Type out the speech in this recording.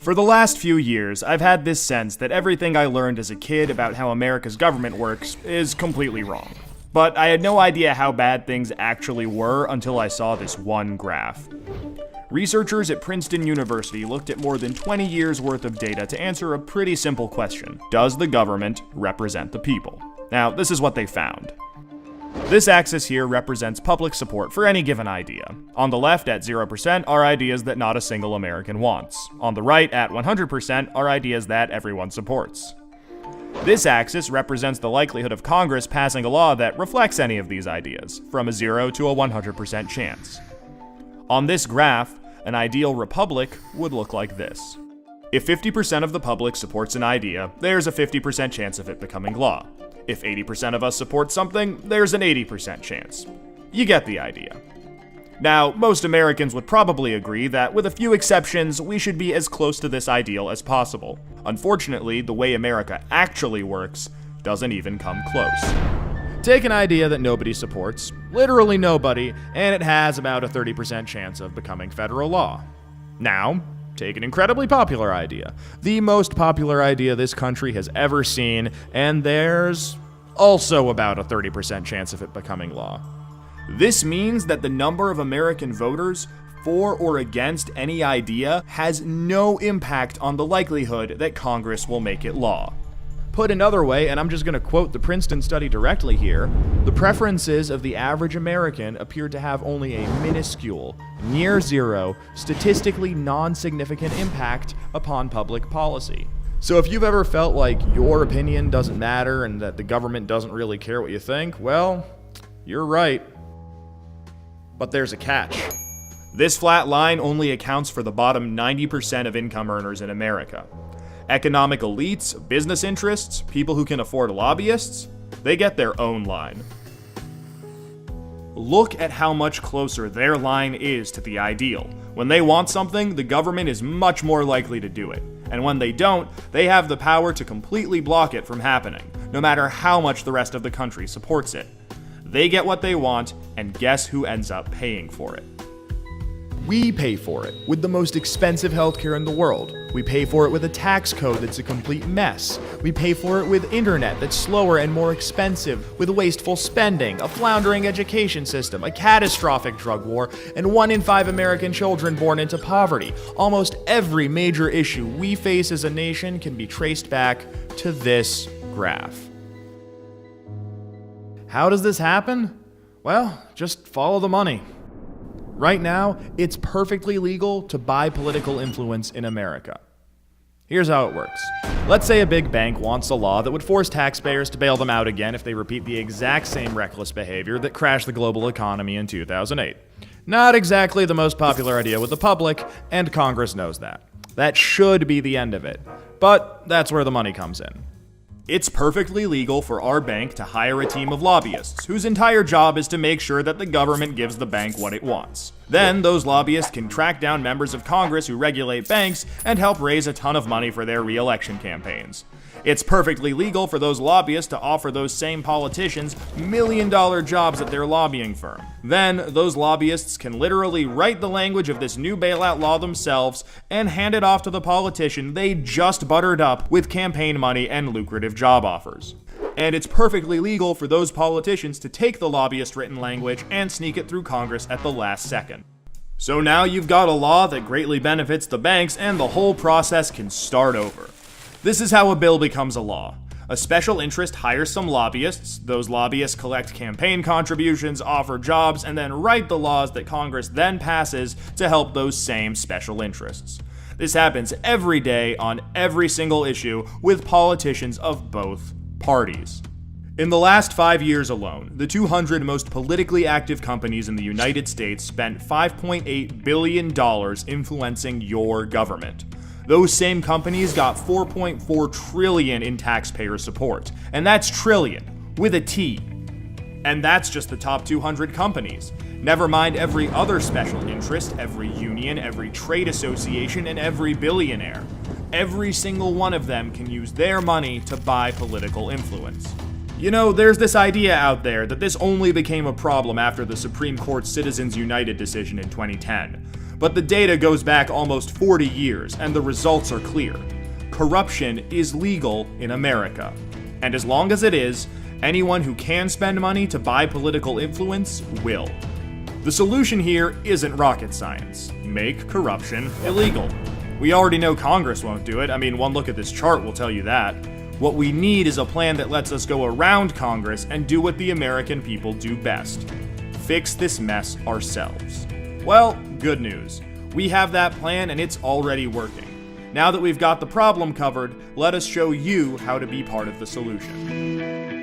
For the last few years, I've had this sense that everything I learned as a kid about how America's government works is completely wrong. But I had no idea how bad things actually were until I saw this one graph. Researchers at Princeton University looked at more than 20 years worth of data to answer a pretty simple question: does the government represent the people? Now, this is what they found. This axis here represents public support for any given idea. On the left, at 0%, are ideas that not a single American wants. On the right, at 100%, are ideas that everyone supports. This axis represents the likelihood of Congress passing a law that reflects any of these ideas, from a 0 to a 100% chance. On this graph, an ideal republic would look like this. If 50% of the public supports an idea, there's a 50% chance of it becoming law. If 80% of us support something, there's an 80% chance. You get the idea. Now, most Americans would probably agree that, with a few exceptions, we should be as close to this ideal as possible. Unfortunately, the way America actually works doesn't even come close. Take an idea that nobody supports, literally nobody, and it has about a 30% chance of becoming federal law. Now, take an incredibly popular idea, the most popular idea this country has ever seen, and there's also about a 30% chance of it becoming law. This means that the number of American voters for or against any idea has no impact on the likelihood that Congress will make it law. Put another way, and I'm just going to quote the Princeton study directly here, the preferences of the average American appear to have only a minuscule, near zero, statistically non-significant impact upon public policy. So if you've ever felt like your opinion doesn't matter and that the government doesn't really care what you think, well, you're right. But there's a catch. This flat line only accounts for the bottom 90% of income earners in America. Economic elites, business interests, people who can afford lobbyists, they get their own line. Look at how much closer their line is to the ideal. When they want something, the government is much more likely to do it. And when they don't, they have the power to completely block it from happening, no matter how much the rest of the country supports it. They get what they want, and guess who ends up paying for it? We pay for it with the most expensive healthcare in the world. We pay for it with a tax code that's a complete mess. We pay for it with internet that's slower and more expensive, with wasteful spending, a floundering education system, a catastrophic drug war, and 1 in 5 American children born into poverty. Almost every major issue we face as a nation can be traced back to this graph. How does this happen? Well, just follow the money. Right now, it's perfectly legal to buy political influence in America. Here's how it works. Let's say a big bank wants a law that would force taxpayers to bail them out again if they repeat the exact same reckless behavior that crashed the global economy in 2008. Not exactly the most popular idea with the public, and Congress knows that. That should be the end of it. But that's where the money comes in. It's perfectly legal for our bank to hire a team of lobbyists whose entire job is to make sure that the government gives the bank what it wants. Then those lobbyists can track down members of Congress who regulate banks and help raise a ton of money for their re-election campaigns. It's perfectly legal for those lobbyists to offer those same politicians million-dollar jobs at their lobbying firm. Then, those lobbyists can literally write the language of this new bailout law themselves and hand it off to the politician they just buttered up with campaign money and lucrative job offers. And it's perfectly legal for those politicians to take the lobbyist-written language and sneak it through Congress at the last second. So now you've got a law that greatly benefits the banks, and the whole process can start over. This is how a bill becomes a law. A special interest hires some lobbyists, those lobbyists collect campaign contributions, offer jobs, and then write the laws that Congress then passes to help those same special interests. This happens every day on every single issue with politicians of both parties. In the last 5 years alone, the 200 most politically active companies in the United States spent $5.8 billion influencing your government. Those same companies got $4.4 trillion in taxpayer support. And that's trillion, with a T. And that's just the top 200 companies. Never mind every other special interest, every union, every trade association, and every billionaire. Every single one of them can use their money to buy political influence. You know, there's this idea out there that this only became a problem after the Supreme Court's Citizens United decision in 2010. But the data goes back almost 40 years, and the results are clear. Corruption is legal in America. And as long as it is, anyone who can spend money to buy political influence will. The solution here isn't rocket science. Make corruption illegal. We already know Congress won't do it. I mean, one look at this chart will tell you that. What we need is a plan that lets us go around Congress and do what the American people do best. Fix this mess ourselves. Well, good news. We have that plan and it's already working. Now that we've got the problem covered, let us show you how to be part of the solution.